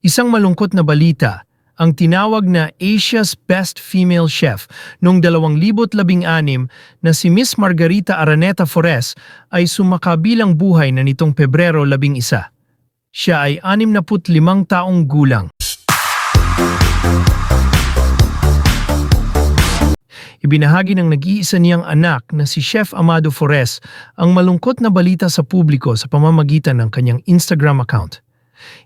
Isang malungkot na balita, ang tinawag na Asia's Best Female Chef noong 2016 na si Miss Margarita Araneta Flores ay sumakabilang buhay na nitong Pebrero 11. Siya ay 65 taong gulang. Ibinahagi ng nag-iisa niyang anak na si Chef Amado Flores ang malungkot na balita sa publiko sa pamamagitan ng kanyang Instagram account.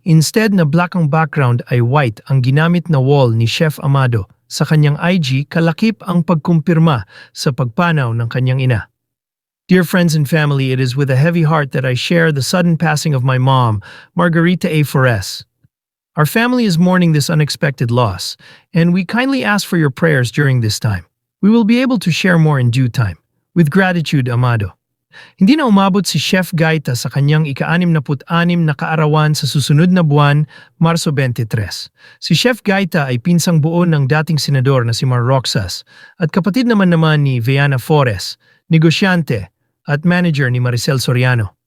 Instead na black ang background ay white ang ginamit na wall ni Chef Amado. Sa kanyang IG, kalakip ang pagkumpirma sa pagpanaw ng kanyang ina. Dear friends and family, it is with a heavy heart that I share the sudden passing of my mom, Margarita A. Flores. Our family is mourning this unexpected loss, and we kindly ask for your prayers during this time. We will be able to share more in due time. With gratitude, Amado. Hindi na umabot si Chef Gaita sa kanyang ika-66 na kaarawan sa susunod na buwan, Marso 23. Si Chef Gaita ay pinsang buo ng dating senador na si Mar Roxas at kapatid naman ni Viana Flores, negosyante at manager ni Maricel Soriano.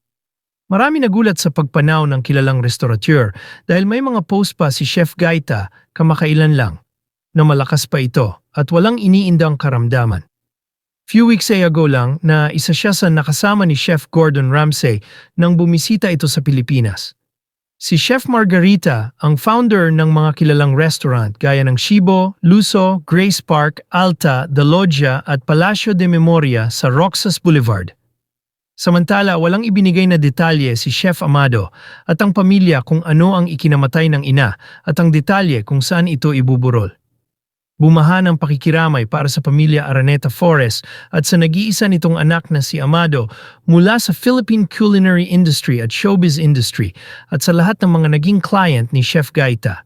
Marami nagulat sa pagpanaw ng kilalang restaurateur dahil may mga post pa si Chef Gaita kamakailan lang na malakas pa ito at walang iniindang karamdaman. Few weeks ago lang na isa siya sa nakasama ni Chef Gordon Ramsay nang bumisita ito sa Pilipinas. Si Chef Margarita ang founder ng mga kilalang restaurant gaya ng Shibo, Luso, Grace Park, Alta, The Loggia at Palacio de Memoria sa Roxas Boulevard. Samantala, walang ibinigay na detalye si Chef Amado at ang pamilya kung ano ang ikinamatay ng ina at ang detalye kung saan ito ibuburol. Bumaha ng pakikiramay para sa pamilya Araneta Flores at sa nag-iisa nitong anak na si Amado mula sa Philippine culinary industry at showbiz industry at sa lahat ng mga naging client ni Chef Gaita.